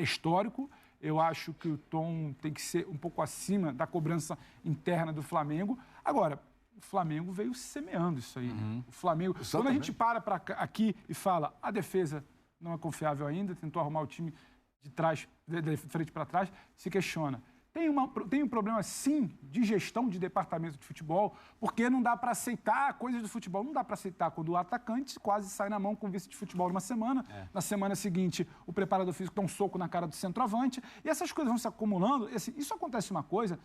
histórico. Eu acho que o tom tem que ser um pouco acima da cobrança interna do Flamengo. Agora, o Flamengo veio semeando isso aí. O Flamengo, quando a gente para aqui e fala a defesa não é confiável ainda, tentou arrumar o time de trás, de frente para trás, se questiona. Tem um problema, sim, de gestão de departamento de futebol, porque não dá para aceitar coisas do futebol. Não dá para aceitar quando o atacante quase sai na mão com o vice de futebol numa semana. Na semana seguinte, o preparador físico dá um soco na cara do centroavante. E essas coisas vão se acumulando. Isso acontece uma coisa...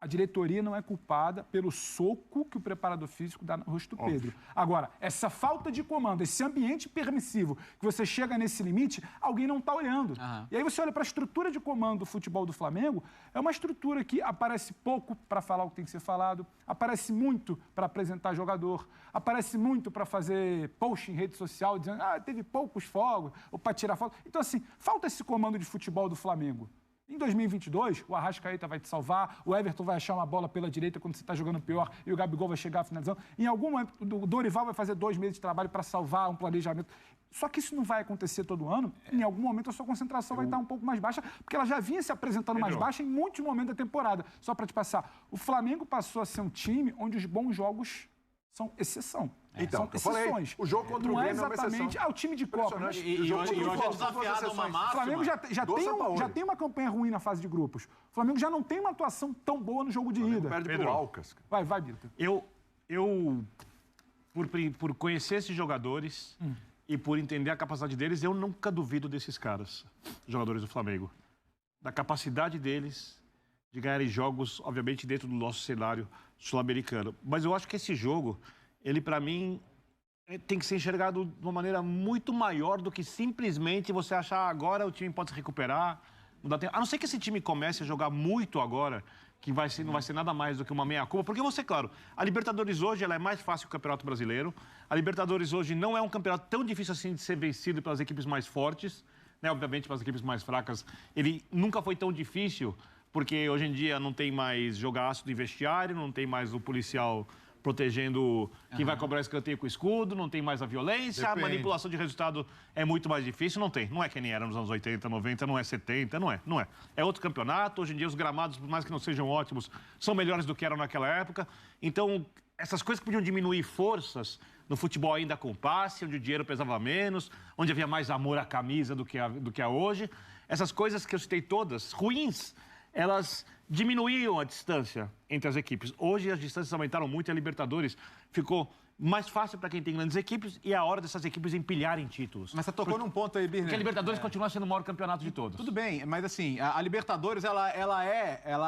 A diretoria não é culpada pelo soco que o preparador físico dá no rosto do Pedro. Agora, essa falta de comando, esse ambiente permissivo, que você chega nesse limite, alguém não está olhando. E aí você olha para a estrutura de comando do futebol do Flamengo, é uma estrutura que aparece pouco para falar o que tem que ser falado, aparece muito para apresentar jogador, aparece muito para fazer post em rede social, dizendo teve poucos fogos, ou para tirar foto. Então, assim, falta esse comando de futebol do Flamengo. Em 2022, o Arrascaeta vai te salvar, o Everton vai achar uma bola pela direita quando você está jogando pior e o Gabigol vai chegar finalizando. Em algum momento, o Dorival vai fazer 2 meses de trabalho para salvar um planejamento. Só que isso não vai acontecer todo ano. Em algum momento, a sua concentração vai estar um pouco mais baixa, porque ela já vinha se apresentando mais baixa em muitos momentos da temporada. Só para te passar, o Flamengo passou a ser um time onde os bons jogos são exceção. Então, são exceções. O jogo contra o Grêmio é uma exceção. O time de Copa. E hoje é desafiado uma máxima. O Flamengo já tem uma campanha ruim na fase de grupos. O Flamengo já não tem uma atuação tão boa no jogo de ida. Perde pro Alcas. Vai, Birta. Por conhecer esses jogadores e por entender a capacidade deles, eu nunca duvido desses caras, jogadores do Flamengo. Da capacidade deles de ganharem jogos, obviamente, dentro do nosso cenário sul-americano. Mas eu acho que esse jogo, ele, para mim, tem que ser enxergado de uma maneira muito maior do que simplesmente você achar agora o time pode se recuperar. Não dá tempo. A não ser que esse time comece a jogar muito agora, que não vai ser nada mais do que uma meia-culpa. Porque você, claro, a Libertadores hoje ela é mais fácil que o Campeonato Brasileiro. A Libertadores hoje não é um campeonato tão difícil assim de ser vencido pelas equipes mais fortes, né? Obviamente, pelas equipes mais fracas. Ele nunca foi tão difícil, porque hoje em dia não tem mais jogaço de vestiário, não tem mais o policial protegendo quem vai cobrar escanteio com o escudo, não tem mais a violência, a manipulação de resultado é muito mais difícil, não tem. Não é que nem era nos anos 80, 90, não é 70, não é. É outro campeonato, hoje em dia os gramados, por mais que não sejam ótimos, são melhores do que eram naquela época. Então, essas coisas que podiam diminuir forças no futebol ainda com passe, onde o dinheiro pesava menos, onde havia mais amor à camisa do que há hoje. Essas coisas que eu citei todas, ruins, elas diminuíam a distância entre as equipes. Hoje as distâncias aumentaram muito e a Libertadores ficou mais fácil para quem tem grandes equipes e é a hora dessas equipes empilharem títulos. Mas você tocou num ponto aí, Birner. Porque a Libertadores continua sendo o maior campeonato de todos. Tudo bem, mas assim, a Libertadores, ela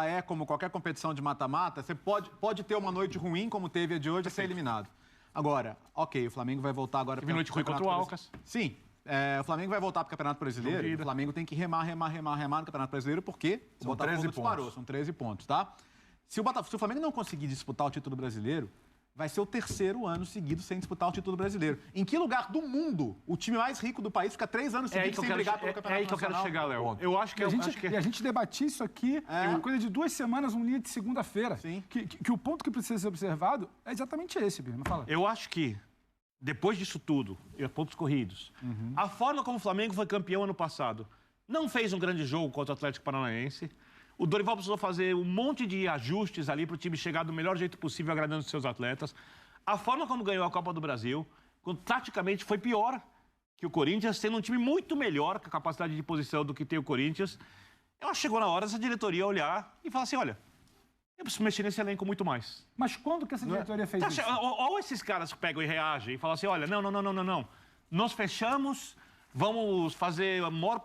é como qualquer competição de mata-mata, você pode ter uma noite ruim, como teve a de hoje, e ser eliminado. Agora, ok, o Flamengo vai voltar agora... Teve noite ruim contra o Alcas. Sim. O Flamengo vai voltar para o Campeonato Brasileiro e o Flamengo tem que remar no Campeonato Brasileiro porque o Botafogo disparou, são 13 pontos, tá? Se o Flamengo não conseguir disputar o título brasileiro, vai ser o 3º ano seguido sem disputar o título brasileiro. Em que lugar do mundo o time mais rico do país fica 3 anos seguidos sem brigar pelo Campeonato Nacional? É aí que eu quero chegar, Léo. Eu acho que... E a gente debatia isso aqui, uma coisa de 2 semanas, um dia de segunda-feira. Que o ponto que precisa ser observado é exatamente esse, Birma. Fala. Eu acho que depois disso tudo, e pontos corridos, a forma como o Flamengo foi campeão ano passado, não fez um grande jogo contra o Atlético Paranaense. O Dorival precisou fazer um monte de ajustes ali para o time chegar do melhor jeito possível, agradando os seus atletas. A forma como ganhou a Copa do Brasil, quando taticamente foi pior que o Corinthians, tendo um time muito melhor, com a capacidade de posição do que tem o Corinthians. Eu acho que chegou na hora dessa diretoria olhar e falar assim, olha, eu preciso mexer nesse elenco muito mais. Mas quando que essa diretoria fez isso? Ou esses caras pegam e reagem e falam assim, olha, não. Nós fechamos, vamos fazer a maior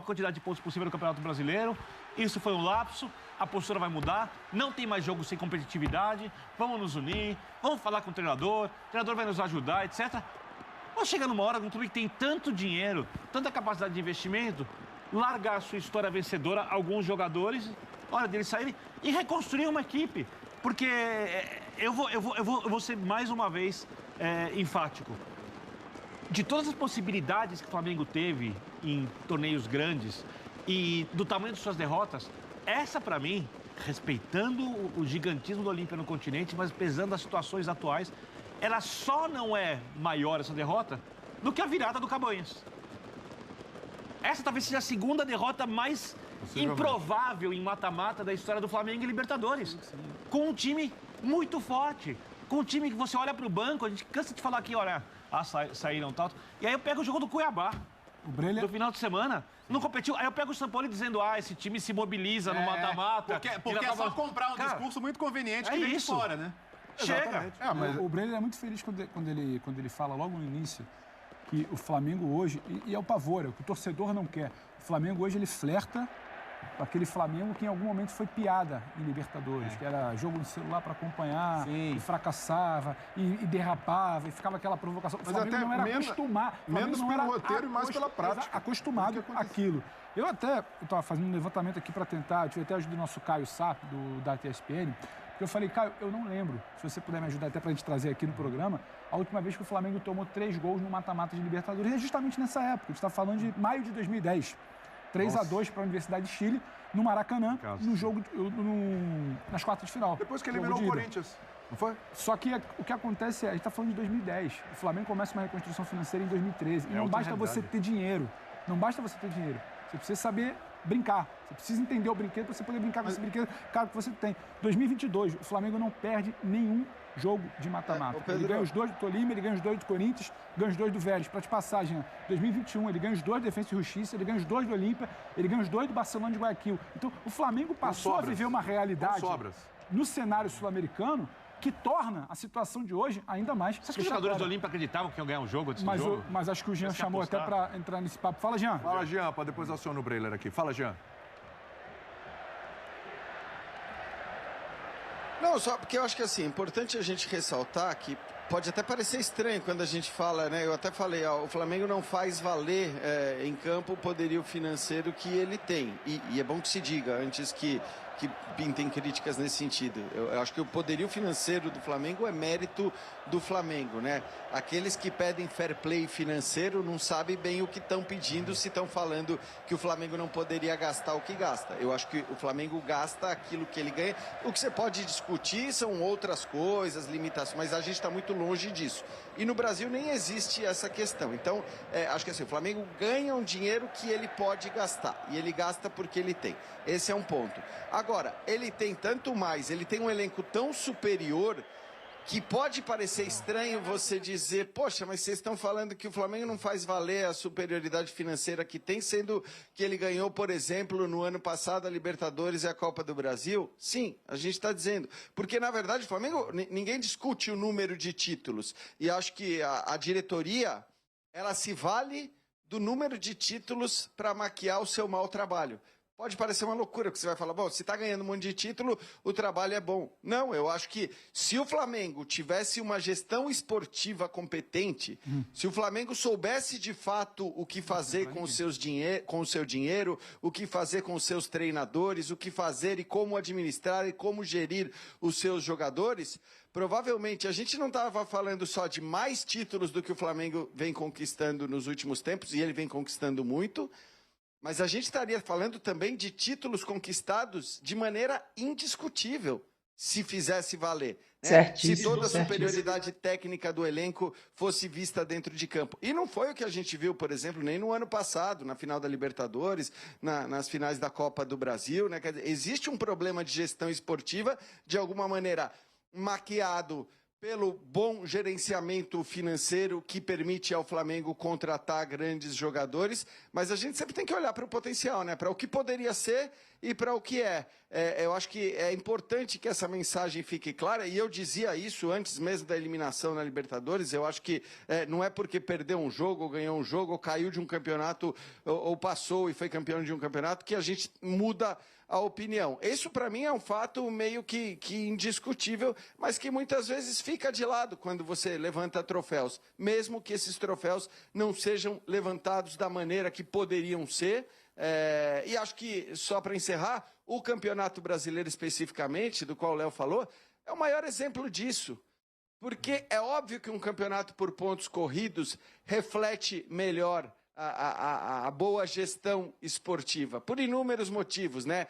quantidade de pontos possível no Campeonato Brasileiro. Isso foi um lapso, a postura vai mudar, não tem mais jogo sem competitividade, vamos nos unir, vamos falar com o treinador vai nos ajudar, etc. Ou chega numa hora, um clube que tem tanto dinheiro, tanta capacidade de investimento, largar a sua história vencedora, alguns jogadores, hora deles saírem e reconstruir uma equipe. Porque eu vou ser mais uma vez enfático. De todas as possibilidades que o Flamengo teve em torneios grandes e do tamanho de suas derrotas, essa, para mim, respeitando o gigantismo do Olímpia no continente, mas pesando as situações atuais, ela só não é maior, essa derrota, do que a virada do Cabanhas. Essa talvez seja a segunda derrota mais improvável em mata-mata da história do Flamengo e Libertadores. Com um time muito forte. Com um time que você olha pro banco, a gente cansa de falar aqui, olha, saíram tal. E aí eu pego o jogo do Cuiabá. Do final de semana, não competiu. Aí eu pego o São Paulo dizendo, esse time se mobiliza no mata-mata. Porque é só comprar um discurso muito conveniente que vem de fora, né? Chega. Mas o Brenner é muito feliz quando ele fala logo no início que o Flamengo hoje, e é o pavor, é o que o torcedor não quer. O Flamengo hoje, ele flerta com aquele Flamengo que em algum momento foi piada em Libertadores, que era jogo no celular para acompanhar, e fracassava, e derrapava, e ficava aquela provocação. O Flamengo não era acostumado. Menos pelo roteiro e mais pela prática. Acostumado com aquilo. Eu estava fazendo um levantamento aqui para tentar, tive até a ajuda do nosso Caio Sá, da ESPN, porque eu falei, Caio, eu não lembro, se você puder me ajudar até para a gente trazer aqui no programa, a última vez que o Flamengo tomou 3 gols no mata-mata de Libertadores, é justamente nessa época, a gente está falando de maio de 2010. 3-2 para a Universidade de Chile, no Maracanã, no jogo, nas quartas de final. Depois que eliminou o Corinthians, não foi? Só que o que acontece a gente está falando de 2010. O Flamengo começa uma reconstrução financeira em 2013. E não basta você ter dinheiro. Não basta você ter dinheiro. Você precisa saber brincar. Você precisa entender o brinquedo para você poder brincar com esse brinquedo, caro que você tem. 2022, o Flamengo não perde nenhum jogo de mata-mata. Ele ganha os 2 do Tolima, ele ganha os 2 do Corinthians, ganha os 2 do Vélez. Para te passar, Jean, 2021, ele ganha os 2 do Defensa e Justiça, ele ganha os 2 do Olímpia, ele ganha os 2 do Barcelona de Guayaquil. Então, o Flamengo passou a viver uma realidade no cenário sul-americano que torna a situação de hoje ainda mais. Você acha que os jogadores do Olímpia acreditavam que iam ganhar um jogo antes do jogo? Mas acho que o Jean chamou até para entrar nesse papo. Fala, Jean. Fala, Jean, para depois acionar o Breiler aqui. Fala, Jean. Não, só porque eu acho que assim, é importante a gente ressaltar que pode até parecer estranho quando a gente fala, né? Eu até falei, o Flamengo não faz valer em campo o poderio financeiro que ele tem. E é bom que se diga, antes que pintem críticas nesse sentido. Eu acho que o poderio financeiro do Flamengo é mérito do Flamengo, né? Aqueles que pedem fair play financeiro não sabem bem o que estão pedindo se estão falando que o Flamengo não poderia gastar o que gasta. Eu acho que o Flamengo gasta aquilo que ele ganha. O que você pode discutir são outras coisas, limitações, mas a gente está muito longe disso. E no Brasil nem existe essa questão. Então, acho que assim, o Flamengo ganha um dinheiro que ele pode gastar. E ele gasta porque ele tem. Esse é um ponto. Agora, ele tem tanto mais, ele tem um elenco tão superior que pode parecer estranho você dizer, poxa, mas vocês estão falando que o Flamengo não faz valer a superioridade financeira que tem, sendo que ele ganhou, por exemplo, no ano passado a Libertadores e a Copa do Brasil? Sim, a gente está dizendo. Porque, na verdade, o Flamengo, ninguém discute o número de títulos. E acho que a diretoria, ela se vale do número de títulos para maquiar o seu mau trabalho. Pode parecer uma loucura, porque você vai falar, bom, se está ganhando um monte de título, o trabalho é bom. Não, eu acho que se o Flamengo tivesse uma gestão esportiva competente, se o Flamengo soubesse de fato o que fazer com o seu dinheiro, o que fazer com os seus treinadores, o que fazer e como administrar e como gerir os seus jogadores, provavelmente a gente não estava falando só de mais títulos do que o Flamengo vem conquistando nos últimos tempos, e ele vem conquistando muito, mas a gente estaria falando também de títulos conquistados de maneira indiscutível, se fizesse valer. Né? Se toda a superioridade técnica do elenco fosse vista dentro de campo. E não foi o que a gente viu, por exemplo, nem no ano passado, na final da Libertadores, nas finais da Copa do Brasil. Né? Quer dizer, existe um problema de gestão esportiva, de alguma maneira maquiado pelo bom gerenciamento financeiro que permite ao Flamengo contratar grandes jogadores, mas a gente sempre tem que olhar para o potencial, né? Para o que poderia ser e para o que é. Eu acho que é importante que essa mensagem fique clara, e eu dizia isso antes mesmo da eliminação na Libertadores. Eu acho que não é porque perdeu um jogo, ou ganhou um jogo, ou caiu de um campeonato, ou passou e foi campeão de um campeonato, que a gente muda a opinião. Isso, para mim, é um fato meio que indiscutível, mas que muitas vezes fica de lado quando você levanta troféus, mesmo que esses troféus não sejam levantados da maneira que poderiam ser. E acho que, só para encerrar, o Campeonato Brasileiro especificamente, do qual o Léo falou, é o maior exemplo disso. Porque é óbvio que um campeonato por pontos corridos reflete melhor a boa gestão esportiva, por inúmeros motivos, né?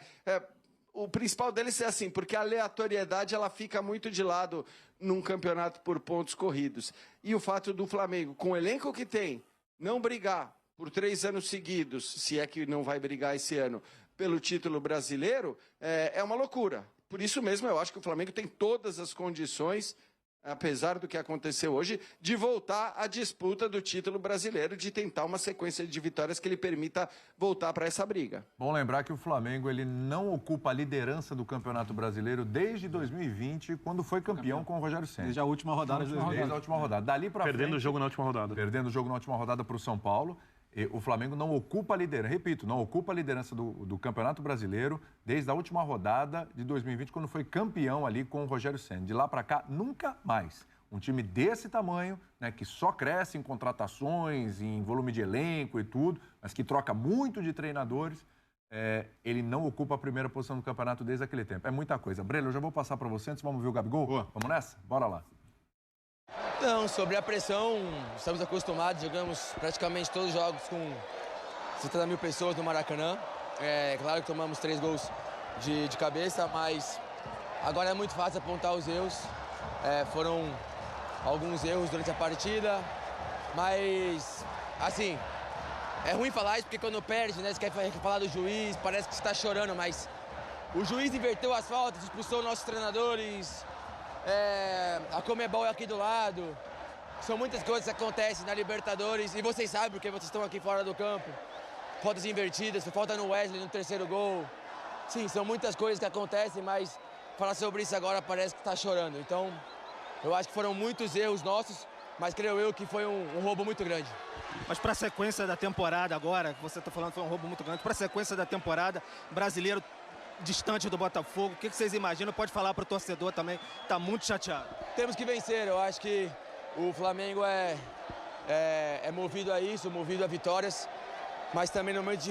O principal deles é assim, porque a aleatoriedade ela fica muito de lado num campeonato por pontos corridos. E o fato do Flamengo, com o elenco que tem, não brigar por 3 anos seguidos, se é que não vai brigar esse ano, pelo título brasileiro, é uma loucura. Por isso mesmo, eu acho que o Flamengo tem todas as condições, apesar do que aconteceu hoje, de voltar à disputa do título brasileiro, de tentar uma sequência de vitórias que lhe permita voltar para essa briga. Bom lembrar que o Flamengo ele não ocupa a liderança do Campeonato Brasileiro desde 2020, quando foi campeão com o Rogério Ceni. Desde a última rodada de 2020. Desde a última rodada. Dali para frente... Perdendo o jogo na última rodada. Perdendo o jogo na última rodada para o São Paulo. O Flamengo não ocupa a liderança, repito, não ocupa a liderança do Campeonato Brasileiro desde a última rodada de 2020, quando foi campeão ali com o Rogério Ceni. De lá para cá, nunca mais. Um time desse tamanho, né, que só cresce em contratações, em volume de elenco e tudo, mas que troca muito de treinadores, ele não ocupa a primeira posição do campeonato desde aquele tempo. É muita coisa. Breno, eu já vou passar para você, antes vamos ver o Gabigol? Boa. Vamos nessa? Bora lá. Não, sobre a pressão, estamos acostumados, jogamos praticamente todos os jogos com 70 mil pessoas no Maracanã. É claro que tomamos 3 gols de cabeça, mas agora é muito fácil apontar os erros. Foram alguns erros durante a partida, mas, assim, é ruim falar isso porque quando perde, né, você quer falar do juiz, parece que você está chorando, mas o juiz inverteu as faltas, expulsou nossos treinadores. A Conmebol é aqui do lado. São muitas coisas que acontecem na Libertadores e vocês sabem porque vocês estão aqui fora do campo. Faltas invertidas, falta no Wesley no 3º gol. Sim, são muitas coisas que acontecem, mas falar sobre isso agora parece que está chorando. Então, eu acho que foram muitos erros nossos, mas creio eu que foi um roubo muito grande. Mas para a sequência da temporada agora, que você está falando que foi um roubo muito grande, para a sequência da temporada, brasileiro distante do Botafogo, o que vocês imaginam? Pode falar para o torcedor também, está muito chateado. Temos que vencer, eu acho que o Flamengo é movido a isso, movido a vitórias, mas também em momentos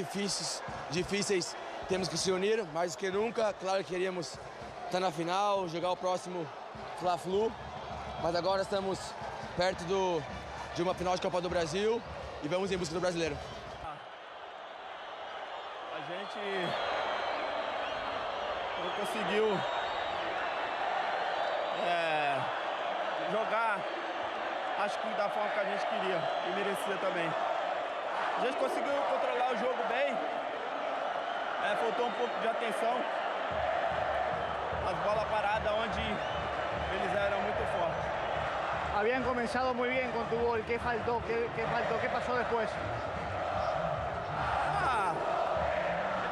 difíceis temos que se unir, mais do que nunca. Claro que queríamos estar na final, jogar o próximo Fla-Flu, mas agora estamos perto de uma final de Copa do Brasil e vamos em busca do brasileiro. A gente não conseguiu jogar, acho que da forma que a gente queria e merecia também. A gente conseguiu controlar o jogo bem, faltou um pouco de atenção, as bolas paradas onde eles eram muito fortes. Habían comenzado muy bien con tu gol, ¿qué faltó? ¿Qué pasó después?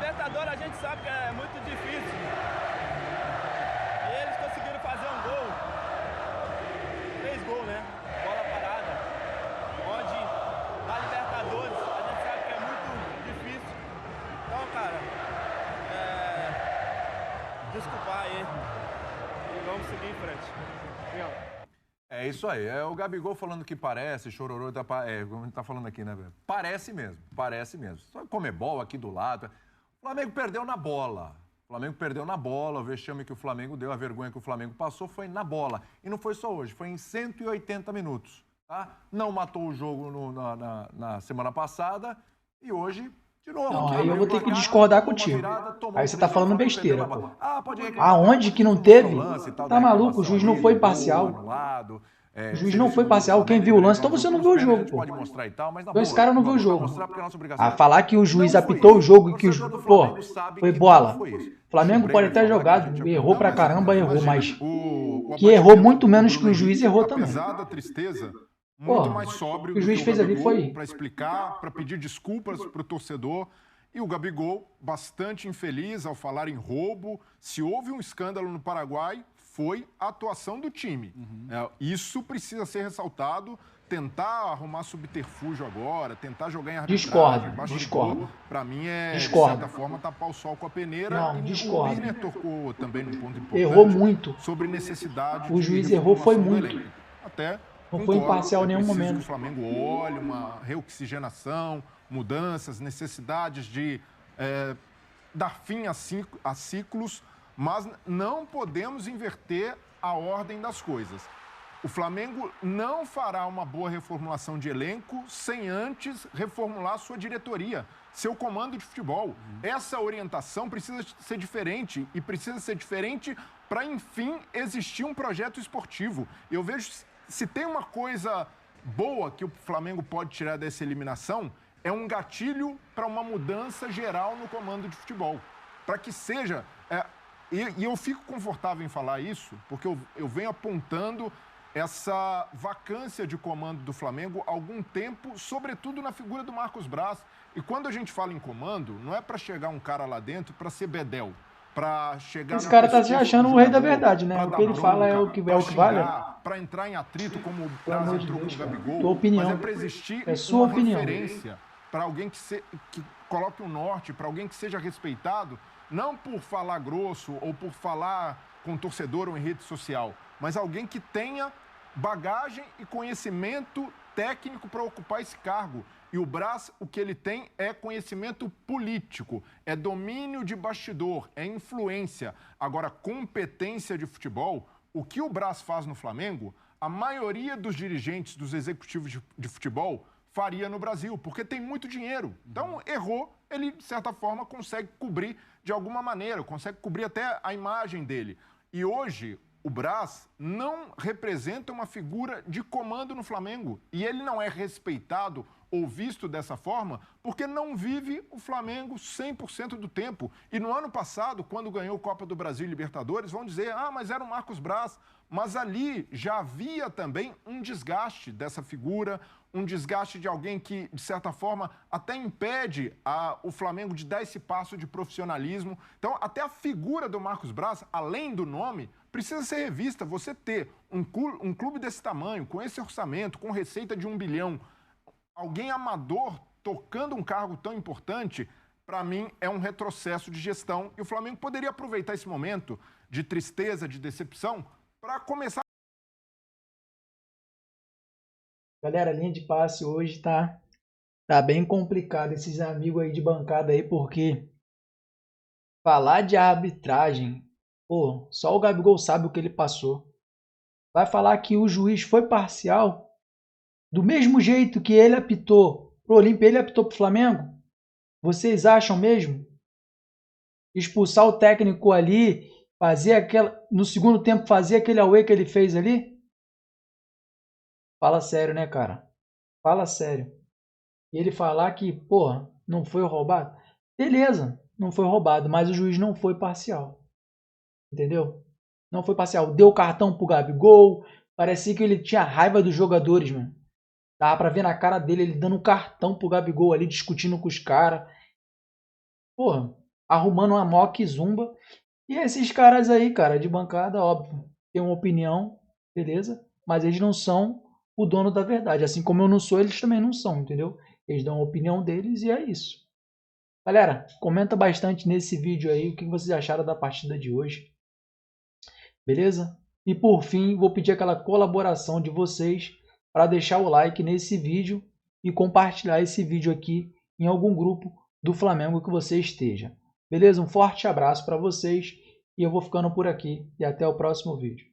Libertadores a gente sabe que é muito difícil. E eles conseguiram fazer um gol. 3 gols, né? Bola parada. Onde na Libertadores a gente sabe que é muito difícil. Então, cara, desculpar aí. E vamos seguir em frente. Obrigado. É isso aí, é o Gabigol falando que parece, chororô, como a gente tá falando aqui, né, velho? Parece mesmo. Só Conmebol aqui do lado. O Flamengo perdeu na bola. O vexame que o Flamengo deu, a vergonha que o Flamengo passou foi na bola. E não foi só hoje, foi em 180 minutos, tá? Não matou o jogo na semana passada e hoje... De novo, não, aí eu vou ter que discordar contigo. Aí você tá falando besteira, pô. Pode Aonde que não teve? Tá maluco, o juiz não foi parcial. O juiz não foi parcial. Quem viu o lance, então você não viu o jogo, pô. Então esse cara não viu o jogo. A falar que o juiz apitou o jogo e que o... Pô, foi bola. O Flamengo pode até jogado, errou pra caramba, errou, mas... Que errou muito menos que o juiz errou também. Muito mais sóbrio o juiz fez ali foi para explicar, para pedir desculpas para o torcedor. E o Gabigol, bastante infeliz ao falar em roubo. Se houve um escândalo no Paraguai, foi a atuação do time. Isso precisa ser ressaltado. Tentar arrumar subterfúgio agora, tentar jogar em arbitragem. Discordo. Para mim de certa forma, tapar o sol com a peneira. Não, discordo. O Birner tocou também num ponto importante. Errou muito. Sobre necessidade o juiz errou foi muito. Até... Não foi imparcial em nenhum momento. Que o Flamengo olhe uma reoxigenação, mudanças, necessidades de dar fim a ciclos, mas não podemos inverter a ordem das coisas. O Flamengo não fará uma boa reformulação de elenco sem antes reformular sua diretoria, seu comando de futebol. Essa orientação precisa ser diferente e precisa ser diferente para, enfim, existir um projeto esportivo. Eu vejo... Se tem uma coisa boa que o Flamengo pode tirar dessa eliminação, é um gatilho para uma mudança geral no comando de futebol. Para que seja... E eu fico confortável em falar isso, porque eu venho apontando essa vacância de comando do Flamengo há algum tempo, sobretudo na figura do Marcos Braz. E quando a gente fala em comando, não é para chegar um cara lá dentro para ser bedel, para chegar... Esse cara tá se achando o rei da verdade, né? O que ele fala é o que vale. Para entrar em atrito, como o Braz entrou com o Gabigol. Tua opinião. Mas é para existir uma referência, para alguém que coloque um norte, para alguém que seja respeitado, não por falar grosso ou por falar com torcedor ou em rede social, mas alguém que tenha bagagem e conhecimento técnico para ocupar esse cargo. E o Braz, o que ele tem é conhecimento político, é domínio de bastidor, é influência. Agora, competência de futebol, o que o Braz faz no Flamengo, a maioria dos dirigentes, dos executivos de futebol, faria no Brasil, porque tem muito dinheiro. Então, errou, ele, de certa forma, consegue cobrir de alguma maneira, consegue cobrir até a imagem dele. E hoje, o Braz não representa uma figura de comando no Flamengo. E ele não é respeitado ou visto dessa forma porque não vive o Flamengo 100% do tempo. E no ano passado, quando ganhou Copa do Brasil e Libertadores, vão dizer, mas era o Marcos Braz. Mas ali já havia também um desgaste dessa figura, um desgaste de alguém que, de certa forma, até impede o Flamengo de dar esse passo de profissionalismo. Então, até a figura do Marcos Braz, além do nome, precisa ser revista. Você ter um clube desse tamanho, com esse orçamento, com receita de 1 bilhão, alguém amador tocando um cargo tão importante, para mim, é um retrocesso de gestão. E o Flamengo poderia aproveitar esse momento de tristeza, de decepção, para começar. Galera, a linha de passe hoje tá bem complicado. Esses amigos aí de bancada aí, porque falar de arbitragem, pô, só o Gabigol sabe o que ele passou. Vai falar que o juiz foi parcial do mesmo jeito que ele apitou pro Olímpia, ele apitou pro Flamengo? Vocês acham mesmo? Expulsar o técnico ali, no segundo tempo, fazer aquele auê que ele fez ali? Fala sério, né, cara? Fala sério. E ele falar que, porra, não foi roubado? Beleza, não foi roubado, mas o juiz não foi parcial. Entendeu? Não foi parcial. Deu cartão pro Gabigol, parecia que ele tinha raiva dos jogadores, mano. Dava pra ver na cara dele, ele dando um cartão pro Gabigol ali, discutindo com os caras. Porra, arrumando uma mock zumba. E esses caras aí, cara, de bancada, óbvio, tem uma opinião, beleza? Mas eles não são o dono da verdade. Assim como eu não sou, eles também não são, entendeu? Eles dão a opinião deles e é isso. Galera, comenta bastante nesse vídeo aí o que vocês acharam da partida de hoje. Beleza? E por fim, vou pedir aquela colaboração de vocês para deixar o like nesse vídeo e compartilhar esse vídeo aqui em algum grupo do Flamengo que você esteja. Beleza? Um forte abraço para vocês e eu vou ficando por aqui e até o próximo vídeo.